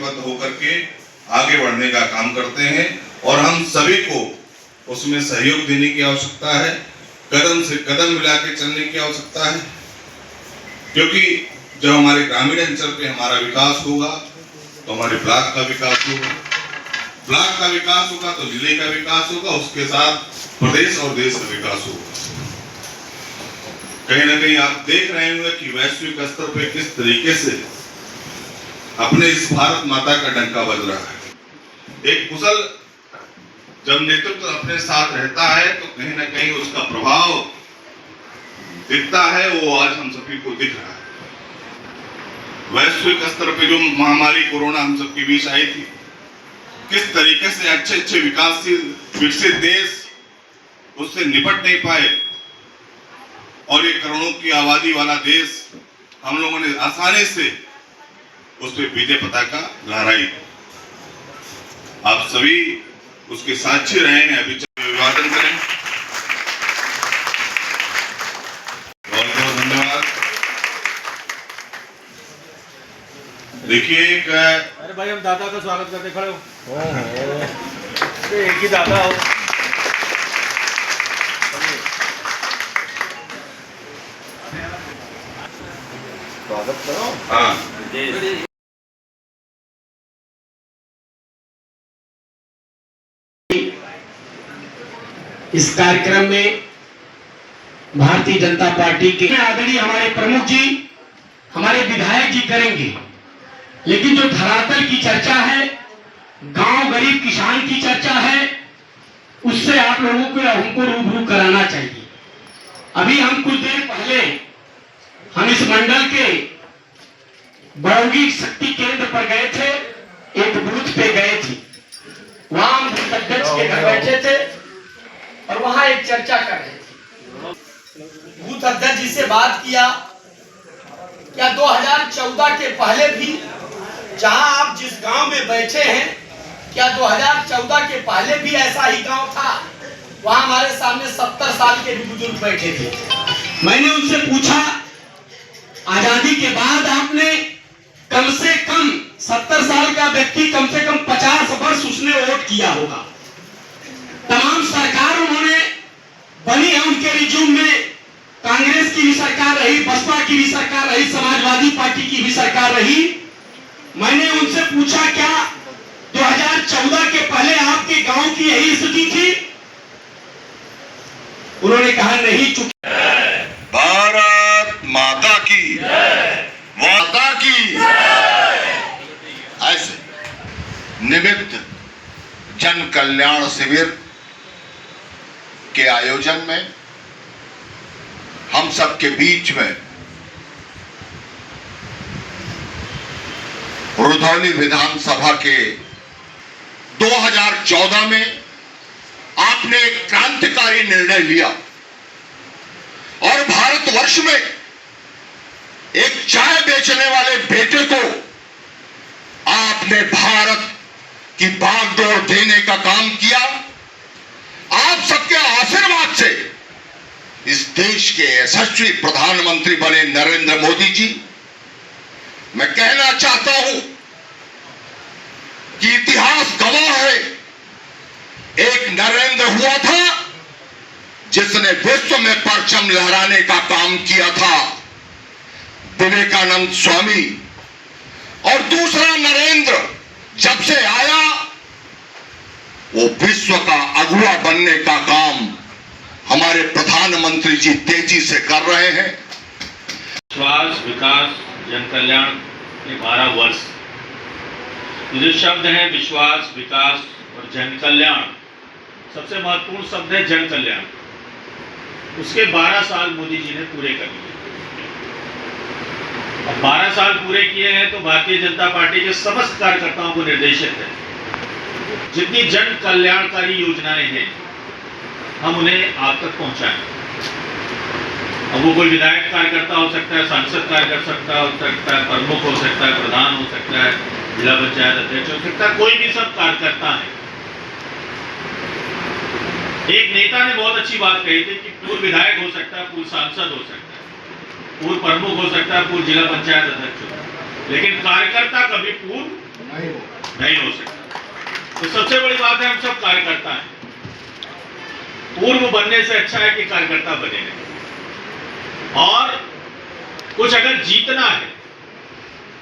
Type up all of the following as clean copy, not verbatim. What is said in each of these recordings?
प्रतिबद्ध होकर के आगे बढ़ने का काम करते हैं और हम सभी को उसमें सहयोग देने की आवश्यकता है, कदम से कदम मिला के चलने की आवश्यकता है, क्योंकि जब हमारे ग्रामीण अंचल पे हमारा विकास होगा तो हमारे ब्लॉक का विकास होगा, ब्लॉक का विकास होगा तो जिले का विकास होगा, उसके साथ प्रदेश और देश का विकास होगा। कहीं ना कहीं आप देख रहे होंगे कि वैश्विक स्तर पे किस तरीके से अपने इस भारत माता का डंका बज रहा है। एक कुशल जब नेतृत्व अपने साथ रहता है तो कहीं ना कहीं उसका प्रभाव दिखता है, वो आज हम सभी को दिख रहा है। वैश्विक स्तर पे जो महामारी कोरोना हम सबके बीच आई थी, किस तरीके से अच्छे अच्छे विकासशील विकसित देश उससे निपट नहीं पाए और ये करोड़ों की आबादी वाला देश हम लोगों ने आसानी से उस पर विजय पताका लहराई। आप सभी उसके साक्षी रहे हैं। अभी अभिवादन करें। बहुत बहुत धन्यवाद। देखिए अरे भाई हम दादा का स्वागत करते खड़े हो। एक ही दादा हो। स्वागत करो। हाँ इस कार्यक्रम में भारतीय जनता पार्टी के आदरणीय हमारे प्रमुख जी, हमारे विधायक जी करेंगे, लेकिन जो धरातल की चर्चा है, गांव गरीब किसान की चर्चा है, उससे आप लोगों को हमको रूबरू कराना चाहिए। अभी हम कुछ देर पहले हम इस मंडल के बड़ौगी शक्ति केंद्र पर गए थे, एक बूथ पे गए थे, वहां हम अध्यक्ष के घर बैठे थे और वहां एक चर्चा कर रहे थे। बूथ अध्यक्ष जी से बात किया, क्या 2014 के पहले भी जहां आप जिस गांव में बैठे हैं, क्या 2014 के पहले भी ऐसा ही गांव था? वहां हमारे सामने 70 साल के भी बुजुर्ग बैठे थे। मैंने उनसे पूछा, आजादी के बाद आपने कम से कम 70 साल का व्यक्ति कम से कम 50 वर्ष उसने वोट किया होगा। तमाम सरकार उन्होंने बनी है, उनके रिज्यूम में कांग्रेस की भी सरकार रही, बसपा की भी सरकार रही, समाजवादी पार्टी की भी सरकार रही। मैंने उनसे पूछा, क्या 2014 के पहले आपके गांव की यही स्थिति थी? उन्होंने कहा नहीं। चुकी भारत माता की, माता की। ऐसे निमित्त जन कल्याण शिविर के आयोजन में हम सबके बीच में रुधौली विधानसभा के 2014 में आपने एक क्रांतिकारी निर्णय लिया और भारतवर्ष में एक चाय बेचने वाले बेटे को आपने भारत की बागडोर देने का काम किया। आप सबके आशीर्वाद से इस देश के यशस्वी प्रधानमंत्री बने नरेंद्र मोदी जी। मैं कहना चाहता हूं कि इतिहास गवाह है, एक नरेंद्र हुआ था जिसने विश्व में परचम लहराने का काम किया था, विवेकानंद स्वामी, और दूसरा नरेंद्र जब से आया वो विश्व का अगुवा बनने का काम हमारे प्रधानमंत्री जी तेजी से कर रहे हैं। विश्वास, विकास, जन कल्याण के 12 वर्ष, जो शब्द है विश्वास, विकास और जन कल्याण, सबसे महत्वपूर्ण शब्द है जन कल्याण। उसके 12 साल मोदी जी ने पूरे कर लिए। अब 12 साल पूरे किए हैं तो भारतीय जनता पार्टी के समस्त कार्यकर्ताओं को निर्देशित है, जितनी जन कल्याणकारी योजनाएं हैं हम उन्हें आप तक पहुंचाएं। अब वो कोई विधायक कार्यकर्ता हो सकता है, सांसद कार्यकर्ता हो सकता है, प्रमुख हो सकता है, प्रधान हो सकता है, जिला पंचायत अध्यक्ष हो सकता है, कोई भी सब कार्यकर्ता है। एक नेता ने बहुत अच्छी बात कही थी कि पूर्व विधायक हो सकता है, पूर्व सांसद हो सकता है, पूर्व प्रमुख हो सकता है, पूर्व जिला पंचायत अध्यक्ष हो सकता है, लेकिन कार्यकर्ता कभी पूर्व नहीं हो सकता। तो सबसे बड़ी बात है, हम सब कार्यकर्ता हैं। पूर्व बनने से अच्छा है कि कार्यकर्ता बने रहे। और कुछ अगर जीतना है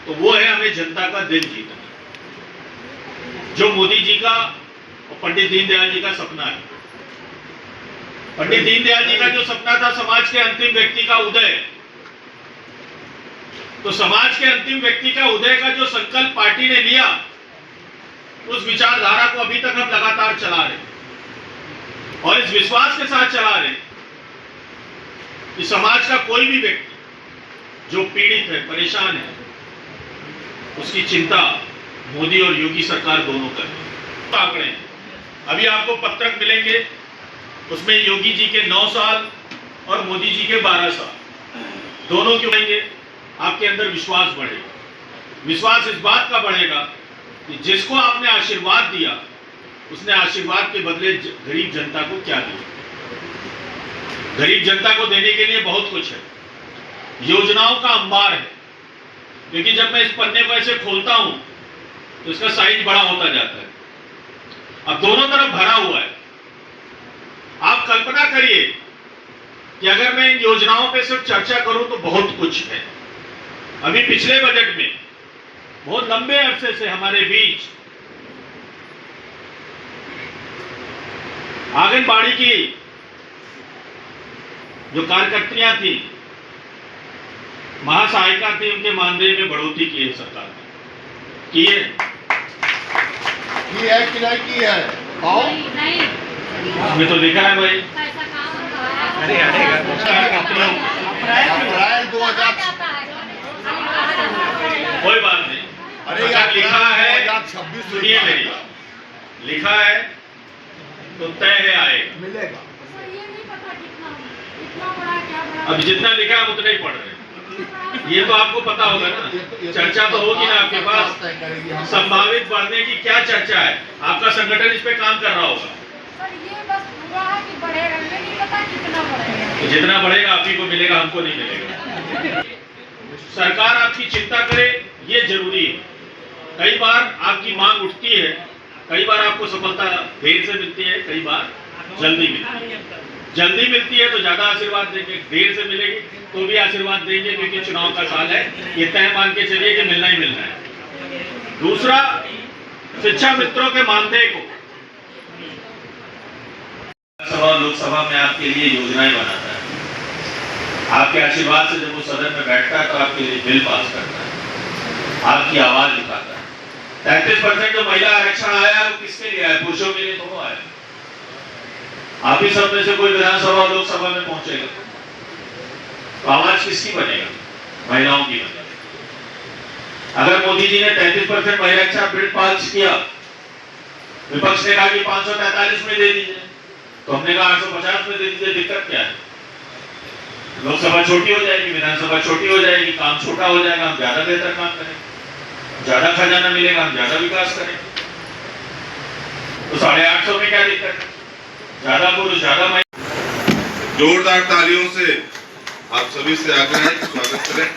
तो वो है हमें जनता का दिल जीतना, जो मोदी जी का और पंडित दीनदयाल जी का सपना है। पंडित दीनदयाल जी का जो सपना था समाज के अंतिम व्यक्ति का उदय, तो समाज के अंतिम व्यक्ति का उदय का जो संकल्प पार्टी ने लिया, उस विचारधारा को अभी तक हम लगातार चला रहे और इस विश्वास के साथ चला रहे कि समाज का कोई भी व्यक्ति जो पीड़ित है, परेशान है, उसकी चिंता मोदी और योगी सरकार दोनों कर रही है। आंकड़े हैं, अभी आपको पत्रक मिलेंगे, उसमें योगी जी के 9 साल और मोदी जी के 12 साल दोनों क्यों आएंगे, आपके अंदर विश्वास बढ़ेगा। विश्वास इस बात का बढ़ेगा कि जिसको आपने आशीर्वाद दिया, उसने आशीर्वाद के बदले गरीब जनता को क्या दिया। गरीब जनता को देने के लिए बहुत कुछ है, योजनाओं का अंबार है। क्योंकि जब मैं इस पन्ने को ऐसे खोलता हूं तो इसका साइज बड़ा होता जाता है। अब दोनों तरफ भरा हुआ है। आप कल्पना करिए कि अगर मैं इन योजनाओं पे सिर्फ चर्चा करूं तो बहुत कुछ है। अभी पिछले बजट में बहुत लंबे अरसे से हमारे बीच आंगनबाड़ी की जो कार्यकर्तियां थी, महासहायिका थी, उनके मानदेय में बढ़ोतरी की है सरकार ने। की है कि नहीं की है? नहीं इसमें तो लिखा है भाई। पैसा कहाँ अप्रैल 2000 कोई बात नहीं। अरे अगर लिखा है, 2026 सुनिए मेरी, लिखा है तो तय है आएगा। मिलेगा। ये नहीं पता कितना बड़ा क्या बड़ा। अब जितना लिखा है उतना ही पढ़ रहे हैं। ये तो आपको पता होगा ना, चर्चा तो होगी ना आपके पास। संभावित बढ़ने की क्या चर्चा है? आपका संगठन इस पे काम कर रहा होगा। सर ये बस पूरा है कि बढ़ेगा, ये नहीं पता कितना बढ़ेगा। तो जितना बढ़ेगा आप ही को मिलेगा, हमको नहीं मिलेगा। सरकार आपकी चिंता करे ये जरूरी है। कई बार आपकी मांग उठती है, कई बार आपको सफलता देर से मिलती है, कई बार जल्दी मिलती है। जल्दी मिलती है तो ज्यादा आशीर्वाद देंगे, देर से मिलेगी तो भी आशीर्वाद देंगे, क्योंकि चुनाव का साल है। ये तय मान के चलिए कि मिलना ही मिलना है। दूसरा, शिक्षा मित्रों के मानदेय को सभा लोकसभा में आपके लिए योजनाएं बनाता है। आपके आशीर्वाद से जब वो सदन में बैठता है तो आपके लिए बिल पास करता है, आपकी आवाज उठाता है। 33% जो महिला आरक्षण आया वो किसके लिए आया? पुरुषों के लिए तो वो आया। आप ही सब में से कोई विधानसभा लोकसभा में पहुंचेगा तो आवाज किसकी बनेगा? महिलाओं की बनेगा। अगर मोदी जी ने 33% महिला रक्षा बिल पास किया, विपक्ष ने कहा कि 543 में दे दीजिए, तो हमने कहा 850 में दे दीजिए। दिक्कत क्या है? लोकसभा छोटी हो जाएगी, विधानसभा छोटी हो जाएगी, काम छोटा हो जाएगा, हम ज्यादा बेहतर काम करेंगे, ज्यादा खजाना मिलेगा, हम ज्यादा विकास करेंगे। तो 850 में क्या दिक्कत है? ज्यादा पुरुष ज्यादा महिला। जोरदार तालियों से आप सभी से आग्रह है कि स्वागत करें।